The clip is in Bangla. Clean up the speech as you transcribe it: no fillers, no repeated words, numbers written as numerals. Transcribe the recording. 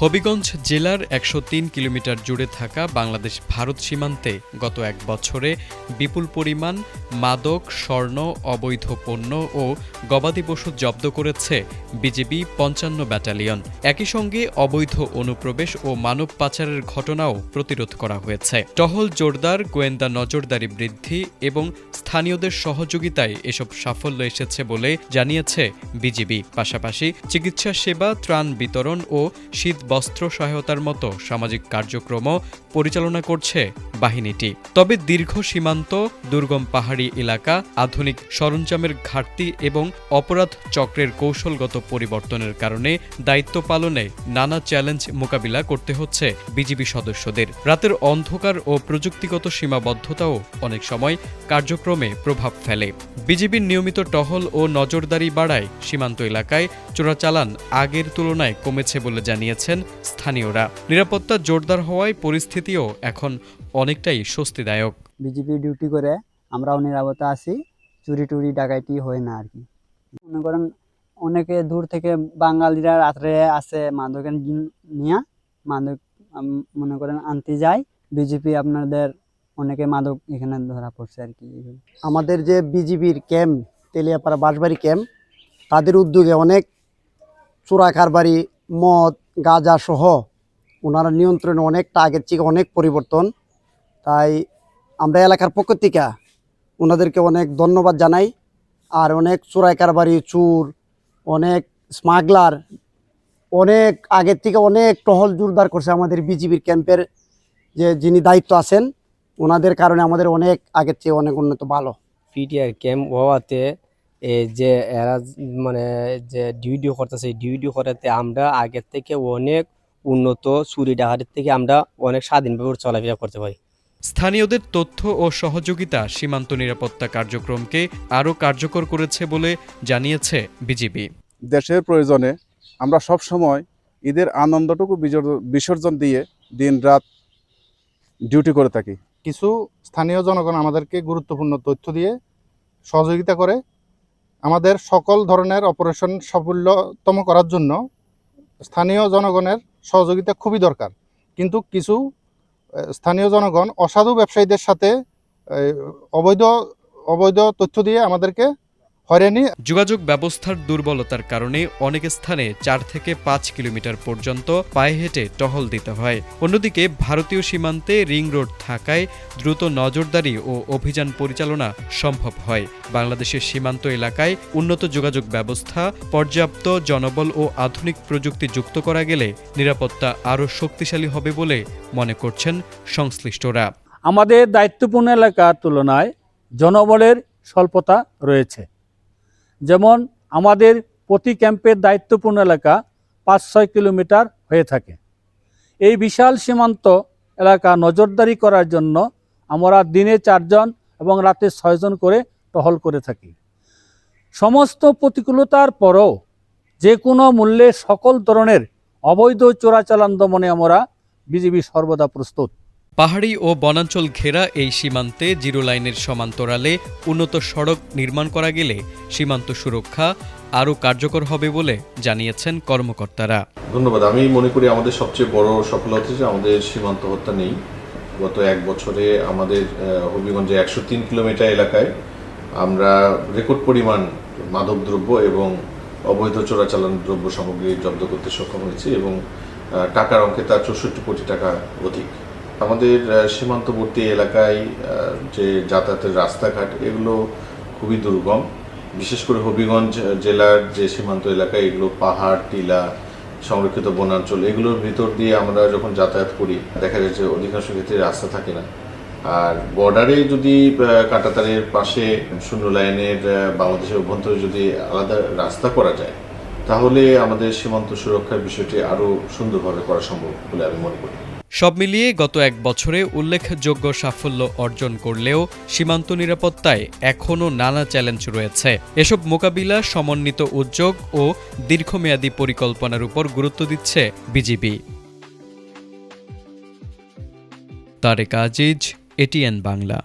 হবিগঞ্জ জেলার ১০৩ কিলোমিটার জুড়ে থাকা বাংলাদেশ ভারত সীমান্তে গত এক বছরে বিপুল পরিমাণ মাদক, স্বর্ণ, অবৈধ পণ্য ও গবাদি পশু জব্দ করেছে বিজিবি ৫৫ ব্যাটালিয়ন। একই সঙ্গে অবৈধ অনুপ্রবেশ ও মানব পাচারের ঘটনাও প্রতিরোধ করা হয়েছে। টহল জোরদার, গোয়েন্দা নজরদারি বৃদ্ধি এবং স্থানীয়দের সহযোগিতায় এসব সাফল্য এসেছে বলে জানিয়েছে বিজিবি। পাশাপাশি চিকিৎসা সেবা, ত্রাণ বিতরণ ও শীত বস্ত্র সহায়তার মতো সামাজিক কার্যক্রমও পরিচালনা করছে বাহিনীটি। তবে দীর্ঘ সীমান্ত, দুর্গম পাহাড়ি এলাকা, আধুনিক সরঞ্জামের ঘাটতি এবং অপরাধ চক্রের কৌশলগত পরিবর্তনের কারণে দায়িত্ব পালনে নানা চ্যালেঞ্জ মোকাবিলা করতে হচ্ছে বিজিবি সদস্যদের। রাতের অন্ধকার ও প্রযুক্তিগত সীমাবদ্ধতাও অনেক সময় কার্যক্রমে প্রভাব ফেলে। বিজিবির নিয়মিত টহল ও নজরদারি বাড়ায় সীমান্ত এলাকায় চোরাচালান আগের তুলনায় কমেছে বলে জানিয়েছেন স্থানীয়রা। নিরাপত্তা জোরদার হওয়ায় পরিস্থিতিও এখন অনেকটাই স্বস্তিদায়ক। বিজিবি ডিউটি করে আমরাও নিরাপত্তা আছি, চুরি টুরি ডাকাইতি হয় না আর কি। মনে করেন অনেকে দূর থেকে বাঙালিরা রাত্রে আসে মাদক নিয়ে মাদক মনে করেন আনতে যায়। বিজিবি আপনাদের অনেকে মাদক এখানে ধরা পড়ছে আর কি। আমাদের যে বিজিবির ক্যাম্প, তেলিয়াপাড়া বাঁশবাড়ি ক্যাম্প, তাদের উদ্যোগে অনেক চোরা কারবারি, মদ, গাঁজা সহ ওনারা নিয়ন্ত্রণে অনেকটা আগের থেকে অনেক পরিবর্তন। তাই আমরা এলাকার পক্ষ থেকে ওনাদেরকে অনেক ধন্যবাদ জানাই। আর অনেক চোরাই কারবারি, চোর, অনেক স্মাগলার অনেক আগের থেকে অনেক টহল জোরদার করছে আমাদের বিজিবির ক্যাম্পের যিনি দায়িত্ব আছেন। ওনাদের কারণে আমাদের অনেক আগের চেয়ে অনেক উন্নত ভালো। পিটিআর ক্যাম্প হওয়াতে যে এরা মানে যে ডিউটি করতেছে, ডিউটি করাতে আমরা আগের থেকে অনেক উন্নত, চুরি ডাকাতির থেকে আমরা অনেক স্বাধীনভাবে চলাফেরা করতে পারি। স্থানীয়দের তথ্য ও সহযোগিতা সীমান্ত নিরাপত্তা কার্যক্রমকে আরও কার্যকর করেছে বলে জানিয়েছে বিজিবি। দেশের প্রয়োজনে আমরা সব সময় ঈদের আনন্দটুকু বিসর্জন দিয়ে দিনরাত ডিউটি করে থাকি। কিছু স্থানীয় জনগণ আমাদেরকে গুরুত্বপূর্ণ তথ্য দিয়ে সহযোগিতা করে। আমাদের সকল ধরনের অপারেশন সাফল্যতম করার জন্য স্থানীয় জনগণের সহযোগিতা খুবই দরকার। কিন্তু কিছু স্থানীয় জনগণ অসাধু ব্যবসায়ীদের সাথে অবৈধ তথ্য দিয়ে আমাদেরকে হয়রানি। যোগাযোগ ব্যবস্থার দুর্বলতার কারণে অনেক স্থানে ৪ থেকে ৫ কিলোমিটার পর্যন্ত পায়ে হেঁটে টহল দিতে হয়। অন্যদিকে ভারতীয় সীমান্তে রিং রোড থাকায় দ্রুত নজরদারি ও অভিযান পরিচালনা সম্ভব হয়। বাংলাদেশের সীমান্ত এলাকায় উন্নত যোগাযোগ ব্যবস্থা, পর্যাপ্ত জনবল ও আধুনিক প্রযুক্তি যুক্ত করা গেলে নিরাপত্তা আরও শক্তিশালী হবে বলে মনে করছেন সংশ্লিষ্টরা। আমাদের দায়িত্বপূর্ণ এলাকার তুলনায় জনবলের স্বল্পতা রয়েছে। যেমন আমাদের প্রতি ক্যাম্পের দায়িত্বপূর্ণ এলাকা ৫-৬ কিলোমিটার হয়ে থাকে। এই বিশাল সীমান্ত এলাকা নজরদারি করার জন্য আমরা দিনে ৪ জন এবং রাতে ৬ জন করে টহল করে থাকি। সমস্ত প্রতিকূলতার পরও যে কোনো মূল্যে সকল ধরনের অবৈধ চোরাচালান দমনে আমরা বিজিবি সর্বদা প্রস্তুত। পাহাড়ি ও বনাঞ্চল ঘেরা এই সীমান্তে জিরো লাইনের সমান্তরালে উন্নত সড়ক নির্মাণ করা গেলে সীমান্ত সুরক্ষা আরও কার্যকর হবে বলে জানিয়েছেন কর্মকর্তারা। ধন্যবাদ। আমি মনে করি আমাদের সবচেয়ে বড় সফলতা হচ্ছে আমাদের সীমান্ত হত্যা নেই। গত এক বছরে আমাদের হবিগঞ্জে ১০৩ কিলোমিটার এলাকায় আমরা রেকর্ড পরিমাণ মাদকদ্রব্য এবং অবৈধ চোরাচালান দ্রব্য সামগ্রী জব্দ করতে সক্ষম হয়েছি এবং টাকার অঙ্কে তার ৬৪ কোটি টাকা অধিক। আমাদের সীমান্তবর্তী এলাকায় যে যাতায়াতের রাস্তাঘাট এগুলো খুবই দুর্গম। বিশেষ করে হবিগঞ্জ জেলার যে সীমান্ত এলাকায় এগুলো পাহাড়, টিলা, সংরক্ষিত বনাঞ্চল, এগুলোর ভিতর দিয়ে আমরা যখন যাতায়াত করি দেখা যায় যে অধিকাংশ ক্ষেত্রে রাস্তা থাকে না। আর বর্ডারে যদি কাঁটাতারের পাশে শূন্য লাইনের বাংলাদেশের অভ্যন্তরে যদি আলাদা রাস্তা করা যায় তাহলে আমাদের সীমান্ত সুরক্ষার বিষয়টি আরও সুন্দরভাবে করা সম্ভব বলে আমি মনে করি। সব মিলিয়ে গত এক বছরে উল্লেখযোগ্য সাফল্য অর্জন করলেও সীমান্ত নিরাপত্তায় এখনও নানা চ্যালেঞ্জ রয়েছে। এসব মোকাবিলা সমন্বিত উদ্যোগ ও দীর্ঘমেয়াদী পরিকল্পনার উপর গুরুত্ব দিচ্ছে বিজিবি। তারেক আজিজ, এটিএন বাংলা।